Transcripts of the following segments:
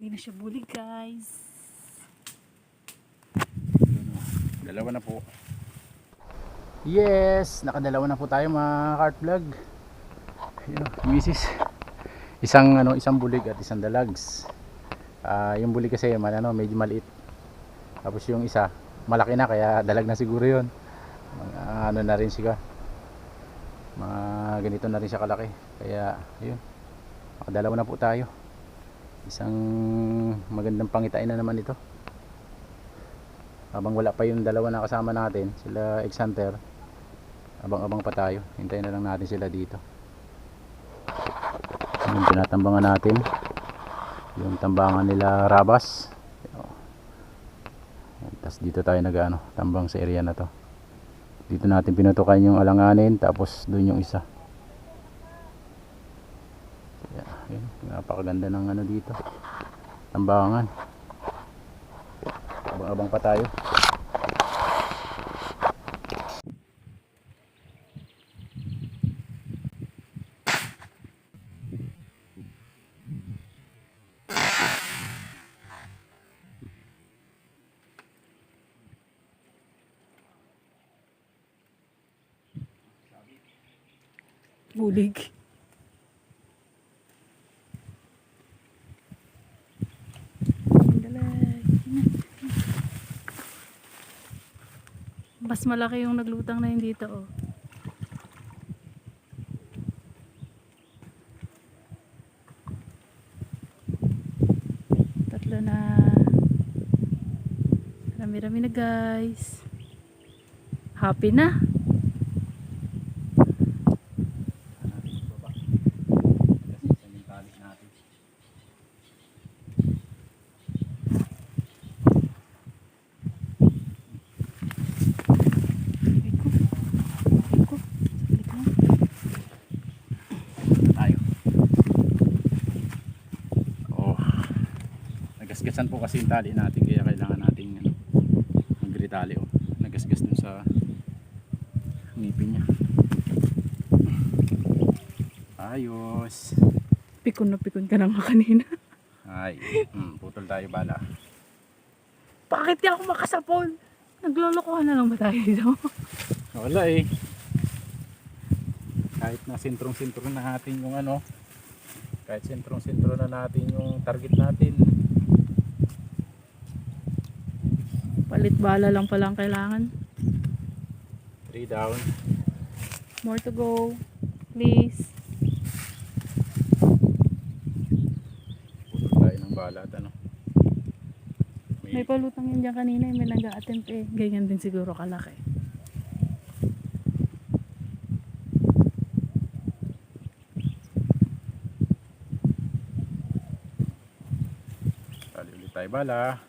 Hindi na siya bulig, guys. Dalawa na po. Yes, nakadalawa na po tayo mga kart vlog. Ayun, misis. Isang bulig at isang dalags. Yung bulig kasi medyo maliit. Tapos yung isa malaki na kaya dalag na siguro 'yon. Mga na rin siya. Mga ganito na rin siya kalaki. Kaya ayun. Nakadalawa na po tayo. Isang magandang pangitain na naman ito. Habang wala pa yung dalawa na kasama natin, sila ex-hunter, abang-abang pa tayo. Hintayin na lang natin sila dito. Yung tinatambangan natin, yung tambangan nila Rabas. Tapos dito tayo tambang sa area na to. Dito natin pinutukan yung alanganin, tapos doon yung isa. Yun, napakaganda ng dito, tambangan. Abang-abang pa tayo. Bulig. Mas malaki yung naglutang na yun dito, oh. Tatlo na. Rami-rami na, guys. Happy na. Nagasgasan po kasi yung tali natin, kaya kailangan nating magritali. Nagasgas dun sa ngipin niya. Ayos. Pikon na pikon ka na nga kanina. Ay, putol tayo bala. Bakit di ako makasapol? Naglolokohan na lang ba tayo dito? Wala eh. Kahit na sentrong-sentro na natin yung kahit sentrong-sentro na natin yung target natin. Palit bala lang pala ang kailangan. 3 down. More to go. Please. Putol tayo ng bala at May palutang yun dyan kanina. May nag-a-attempt eh. Ganyan din siguro kalaki. Tali ulit tayo bala.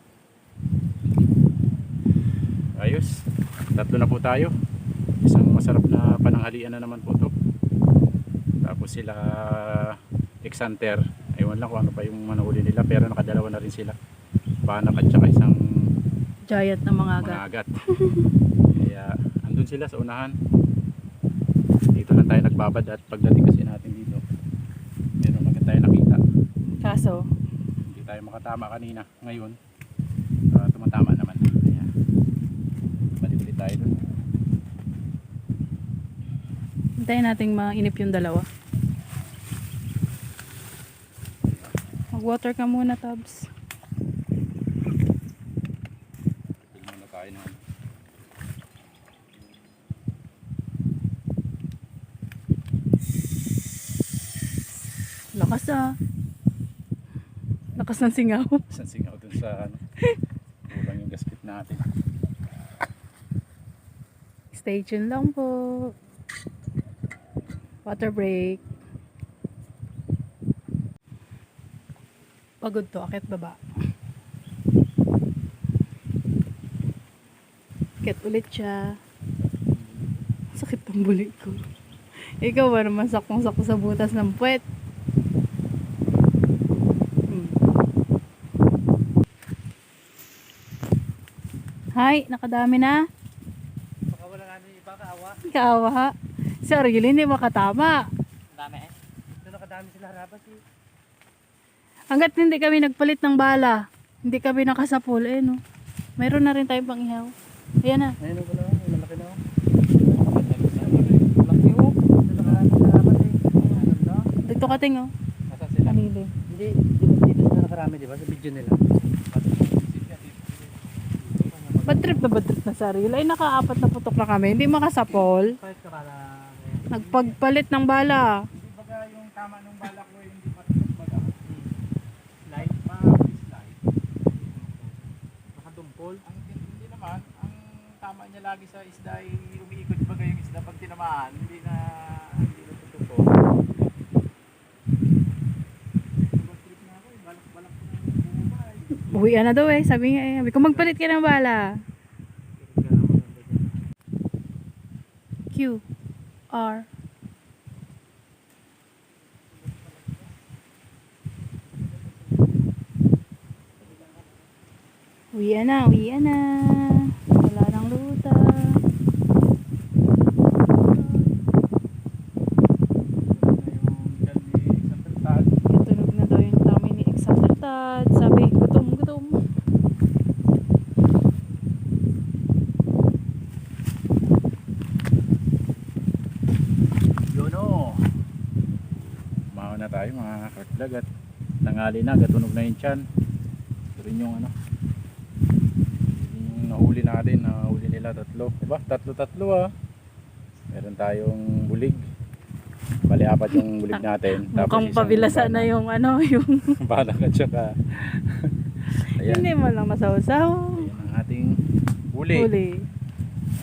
Ayos. Tatlo na po tayo. Isang masarap na pananghalian na naman po to. Tapos sila ex-hunter. Ewan lang kung ano pa yung manahuli nila, pero nakadalawa na rin sila. Panak at saka isang Giant na mga agat. agat. Kaya andun sila sa unahan. Dito lang tayo nagbabad at pagdating kasi natin dito, meron agad tayo nakita. Kaso, Hindi tayo makatama kanina. Ngayon, tumatama naman. Kaya balik ulit tayo dun. hintayin nating mainip yung dalawa. Mag-water ka muna, Tabs. Pili muna tayo na. Lakas ah. Lakas ng singaw. Isang singaw dun sa kulang yung gasket natin. Stay tuned lang po. Water break. Pagod to, akit baba. Akit ulit siya. Sakit ng bulig ko. Ikaw ba naman sakong-sako sa butas ng puwet? Hi, nakadami na. Baka wala nga yung iba, kaawa. Kaawa ha. Si Argel hindi makatama. Ang dami eh. Doon nakadami sila harabas eh. Hanggat hindi kami nagpalit ng bala, hindi kami nakasapol, eh no. Mayroon na rin tayong pang-ihaw. Ayan na. Ayun ko na, may malaki na. Laki oh. Salamat eh. Dito ka ting, oh. Nasa sila? Kanili. Hindi, dito sila nakarami di ba? Sa video nila. Bad trip na sarili. Ay, naka-4 na putok na kami. Hindi makasapol. Kahit ka na Nagpagpalit ng bala. Hindi baga yung tama ng bala ko hindi matutok baga. Light, ma-slide. nakadumpol. Ang hindi naman, ang tama niya lagi sa isda ay umiikot baga yung isda pag tinamaan, hindi na tututok. Trip na ako, balak-balak ko na yung buhay. Uwian na daw eh. Sabi nga eh. Sabi ko magpalit ka ng bala. Q. R. Uwian na, uwian na. Wala nang luta. Tunog na daw yung tami ni Exatertad. Sabi, gutom, gutom. Yun o. Kumaon na tayo mga kartlag at nangali na, gatunog na yung tiyan. Ito rin yung ano. Yung nahuli natin, nahuli nila tatlo. Diba? Tatlo ah. Meron tayong bulig. Bali apat yung bulig natin. Mukhang pabilasa na yung ano, yung Balak at saka. Ayan. hindi mo lang masawsaw. Ayan ang ating huli. Huli.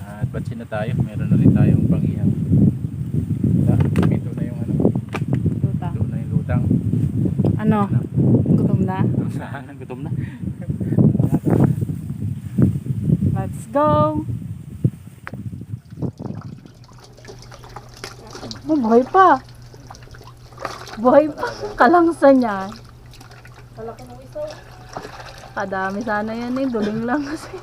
At batsin na tayo. Meron na rin tayong pang-ihaw. Ito na yung ano. Luta. Ito na yung lutang. Ano? Gutom na? Gutom na. Let's go! Oh, buhay pa! Buhay pa! Kalangsa niya. Kalaki ng isaw. Kadami sana yan eh. Duling lang kasi.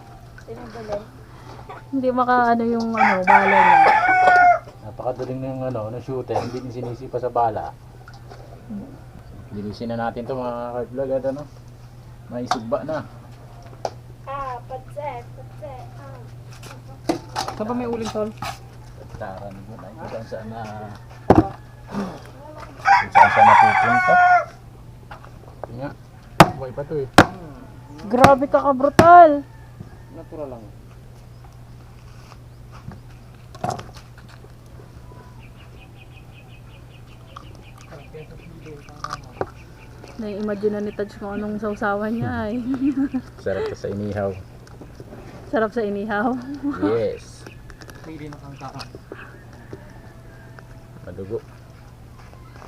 Hindi makaano yung ano, bala niya. Napakaduling ng ano, ng shooter. Hindi din sinisi pa sa bala. Linisin na natin to mga kartlag at ano. May sugba na. Saan ba may uling tol? Taran mo na. Kung saan na... Kung saan napupunta. Ito nga. Buhay pa to eh. Grabe ka ka-brutal! Natural lang. Na-imagine na ni Taj kung anong sausawan niya ay. Sarap to sa inihaw. Sarap sa inihaw. Yes. Pwede na kang kaka. Madugo.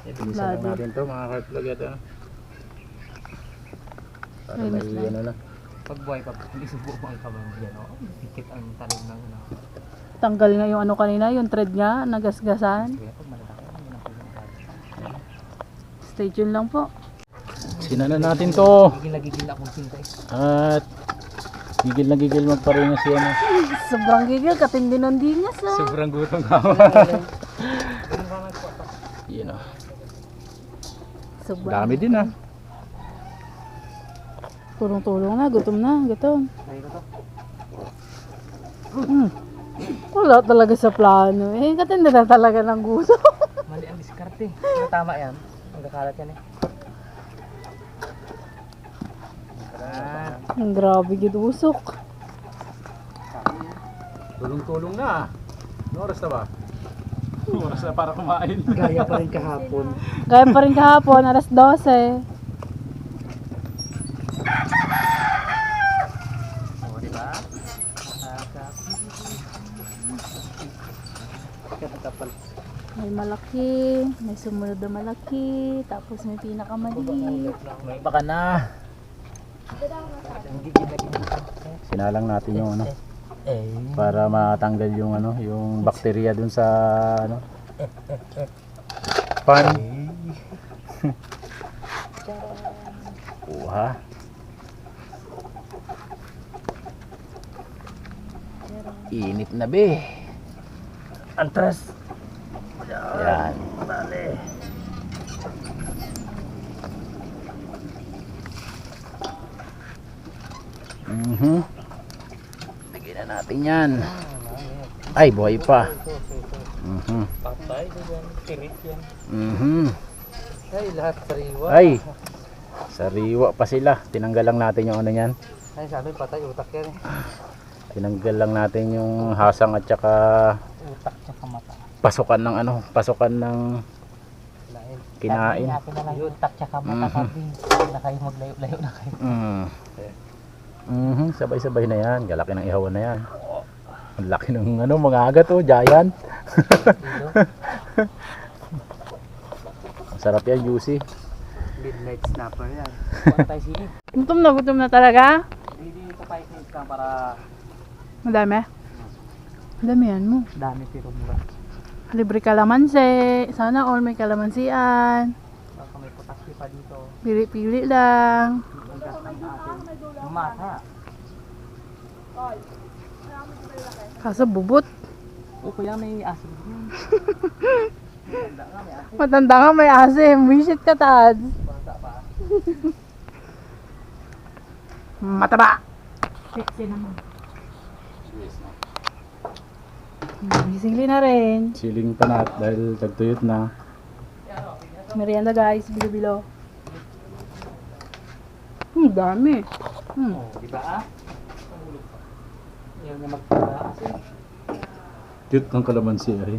Itinisan lang Lado. natin to mga kartlag at ano. Para Ayos may na. ano na. Pag buhay pa, hindi subo mo ang kamang yan o. Dikit ang talim ng ano. Tanggal nga yung ano kanina, yung thread nga, nagasgasan. Kaya pag malalaki, hindi na pwede makakita. Stay tuned lang po. Sinanan natin to. Gigil akong sinta eh. At gigil na gigil magparinga siya na. Sobrang gigil, katindi ng dingas ah. Sobrang gutom na ako. Yan o. Sobrang. Dami din ah. Tulong-tulong na, gutom. Kaya ko to. Wala talaga sa plano eh. Katindi na talaga ng gusto. Mali ang diskarte. Pero tama yan. Ang kakalat yan eh. Ang grabe gitusok. Tulong-tulong na. Ano oras na ba? Oras na para kumain. Gaya pa rin kahapon. Gaya pa rin kahapon, alas 12. O, diba? Kapal. May malaki, may sumunod na malaki, tapos may pinakamaliit. May baka na. Sinalang natin yung ano para matanggal yung ano, yung bakterya dun sa ano. Pan. Uha. Init na be. Antras. Yan. Bigyan na natin yan. Ay, buhay pa. Patay, yan. Tirit yan. Ay, lahat sariwa. Ay, sariwa pa sila. Tinanggal lang natin yung ano yan. Ay, sabi patay, utak yan. Tinanggal lang natin yung hasang at saka Utak tsaka mata. pasukan ng ano, pasukan ng Lain. kinain. Sabi na lang yung utak tsaka mata sabi. Na kayo maglayo-layo na kayo. Sabay-sabay na yan. Galaki ng ihawan na yan. Ang laki ng ano, mga agat oh, giant. Masarap yan, juicy. Midnight snapper yan. Pantay sili. Gutom na talaga. Hindi ito 5 minutes lang para Madami. Madami yan mo. dami pero mura. Libre kalamansi. Sana all may kalamansian. Saka may potasyo pa dito. Pili-pili lang. Ang gas ng atin. Yung mata. Kaso bubot. O kuya may asin din. Matanda nga may asim. Wisit ka, Tad. Bata pa. Mataba. Sexy naman. Sili na rin. Siling pa na dahil tagtuyot na. Merienda guys, bilo-bilo. Dami. Oh, di ba ah? Yung magpapaasin. Cute ng kalamansi ay.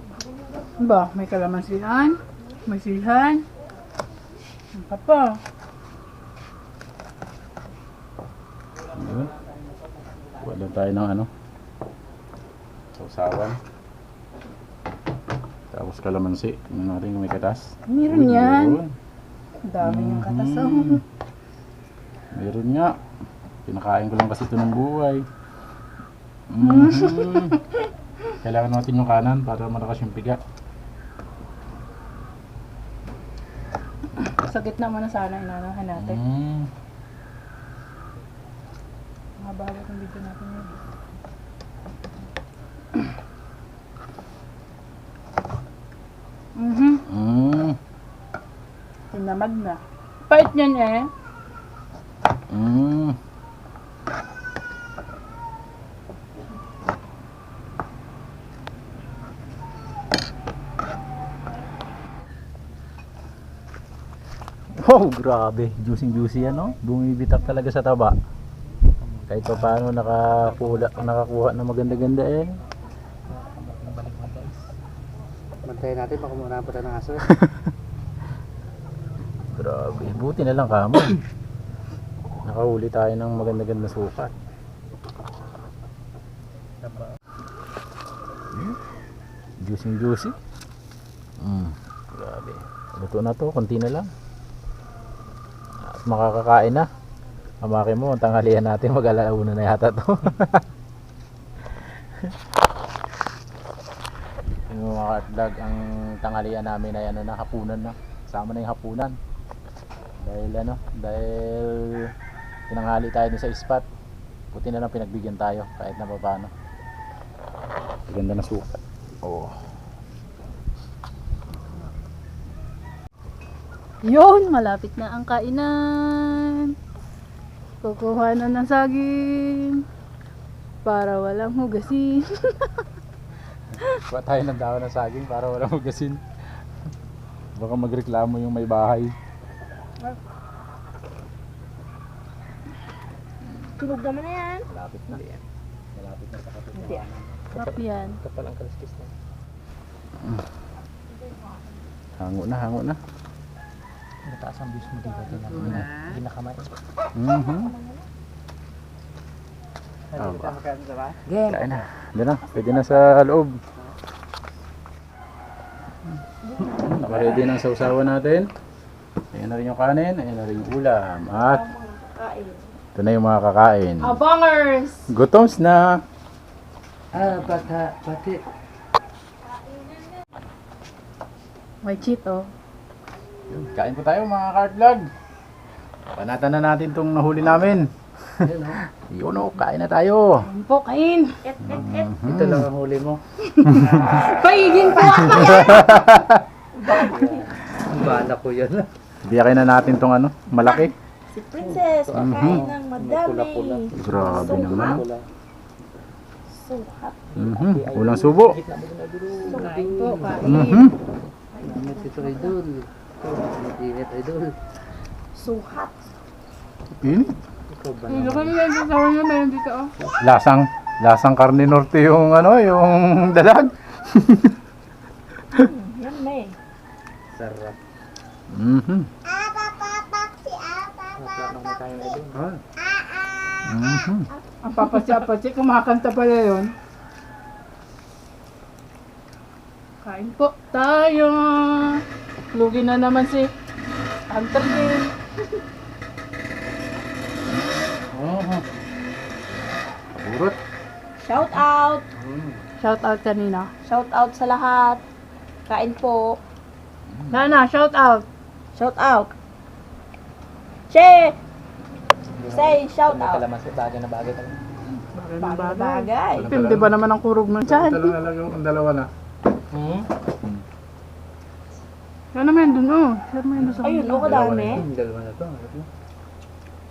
Ba, may kalamansihan, may silhan. Ang pa. Ayun. Wala tayo ng ano. Sausawan. Tapos kalamansi. Tingnan natin kung may katas. Meron Uy, yan. meron. Dami yung katas. Meron nga. Pinakain ko lang kasi ito ng buhay. Kailangan natin yung kanan para malakas yung piga. Sa gitna mo na sana inanahan natin. Mababa yung video natin yun. Tinamag na. Pait niyan eh. Oh, grabe. Juicy yan, no? Bumibitak talaga sa taba. Kahit pa paano nakakuha ng maganda-ganda eh. Balik mo guys. Bantayan natin baka muna pa tayo ng aso. Grabe. Buti na lang kamo. Nakahuli tayo ng maganda-ganda sukat. Juicy. Grabe. Luto na to. Konti na lang. At makakakain na. Amake mo, ang tanghalian natin, mag-alauna na yata to. Yung mga kartlag, ang tanghalian namin ay ano na, hapunan na. Sama na yung hapunan. Dahil pinanghali tayo dun sa spot. Buti na lang pinagbigyan tayo kahit na paano. Ganda na sukat. Oh. Yun, malapit na ang kainan. Kukuha na ng saging para walang hugasin. Kuha tayo ng dahon ng saging para walang hugasin. Baka magreklamo yung may bahay. Tunog naman na yan. Malapit na. Malapit na sa katutuan. Hindi. Sarap yan. Kapal ang kaliskis na. Hango na. Mataas ang views mo dito. Hindi na kamay. Kain na. Doon na. Pwede na sa loob. Nakaready na ang sausawan natin. Ayan na rin yung kanin. Ayan na rin yung ulam. At ito na yung mga kakain. Abangers! Gutoms na. Pati. May cheat oh. Kain po tayo mga cart-vlog. Panatan na natin itong nahuli namin. Yun o, kain na tayo. Ayun po, kain. Ito lang ang huli mo. Paigin po ako. Bala ko yan. Biyakin na natin itong ano, malaki. Si Princess, kakain ng madami. Grabe naman. So hot. Ulang subo. Kain po, kain. Init ito, idol. Init, idol. So hot. Init. Ikaw ba Hindi naman? ko nila sasawa niya meron dito oh. Lasang karne norte yung yung dalag. Yan may. Sarap. Mhm. Masarap ng makain, idol. Mhm. Ang papasya-pasya, kumakanta pala yun. Kain po tayo. Lugi na naman si Hunter din. Urot. Shout out. Shout out kanina. Shout out sa lahat. Kain po. Nana, shout out. Shout out. Che! Say shout out. Kalamansi, bagay na bagay talaga. Bagay. Pindi ba naman ang kurog ng tiyan? Dalawa na lang yung dalawa na. Yan naman dun oh. Share mo yun doon sa Ayun, oh, kadami. Dalawa na to.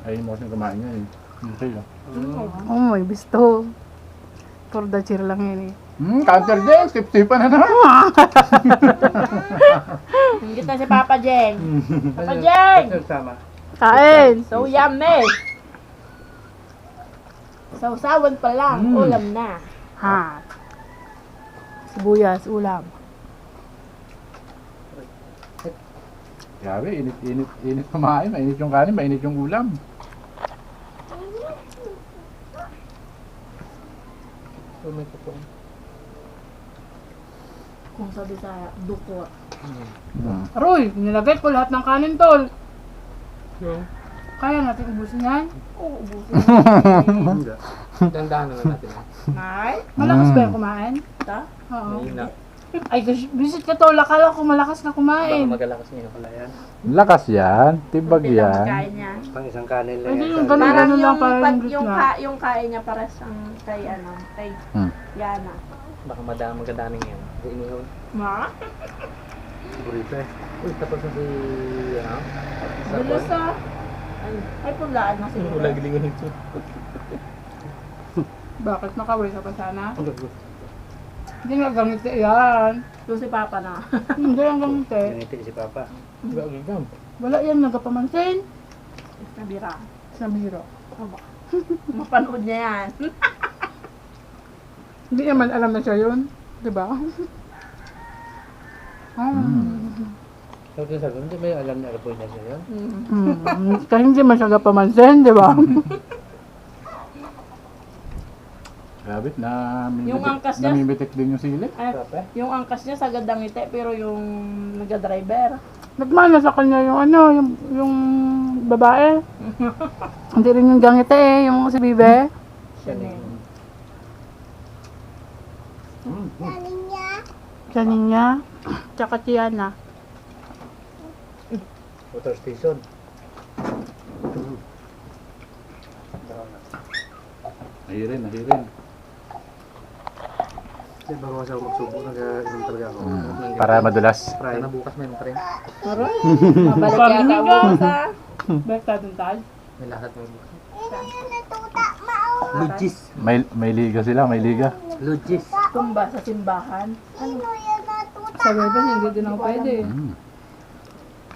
Ay, mo siyang kumain yan eh. Okay lang. Oh my bisto. For the cheer lang yun eh. Counter din. Tip-tipan na naman. Hingit na si Papa Jeng. Papa Jeng! Sama. Kain! So yummy! Sausawan pa lang, ulam na. Ha. Sibuyas, ulam. Grabe, init kumain. Mainit yung kanin, mainit yung ulam. Tumay ko po. Kung sabi sa duko. Aroy, nilagay ko lahat ng kanin tol. Yung? Kaya natin ubusin yan? Oo, ubusin. Hindi. Dandahan na natin. Nay? Malakas ba yung kumain? Ta? Oo. Mahina. Ay, visit ka tol. Akala ko malakas na Baka kumain. magalakas niya pala yan. Lakas yan. Tibag Kunti lang yan. magkain niya. Pang isang kanin lang Pwede yan. yung Parang ganun lang, yung, parang pag, yung yung, gitna. yung kain niya para sa kay Yana. Baka magdaming yan. Hindi inihaw. Ma? Burrito eh. Uy, tapos na si... Ano? Dulo sa... Ay, pulaan na siguro. Wala gilingan ito. Bakit nakaway ka pa sana? Hindi nga gangiti yan. Doon si Papa na. Hindi ang gangiti. Ganito si Papa. Gagigam. Wala yan, nagapamansin. Nabira. Sa biro. Mapanood niya yan. Hindi naman alam na siya yun. Diba? Sabi sabi, hindi may alam na alam po niya siya yun. Kasi hindi man siya gapamansin, diba? Grabe, Yung angkas niya? namimitik din yung sili. Ay, yung angkas niya sa gandang ngiti, pero yung nag-driver. Nagmana sa kanya yung ano, yung babae. Hindi rin yung gangite eh, yung si Bibe. Siya na yun. Siya niya. Tsaka si Yana. Water station. Nahirin. Kasi bago kasi ako magsubo, nag-inom talaga ako. Para madulas. Sana bukas may try. Mabalik yata bukas ha. Basta dun tayo. May lahat ng bukas. Lugis. May liga sila, may liga. Lugis. Tumba sa simbahan. Sa Webes, hindi din ako pwede.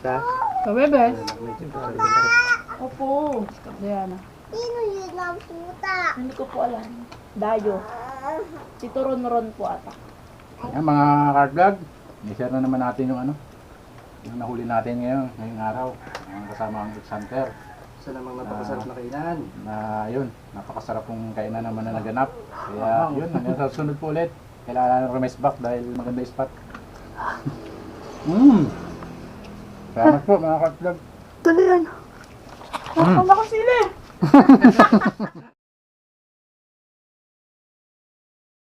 Sa? Sa Webes. Opo. Si Yana. Hindi ko po alam. Dayo. Si Turon-ron po ata. Yan mga card vlog. I-share na naman natin yung ano. Yung nahuli natin ngayong araw. Ang kasama ang Hunter. Sa namang napakasarap na kainan. Na yun, napakasarap pong kainan naman na naganap. Kaya yun, hanggang sa sunod po ulit. Kailangan ng remes back dahil maganda yung spot. Salamat po mga card vlog. Dali yan. Ang sili.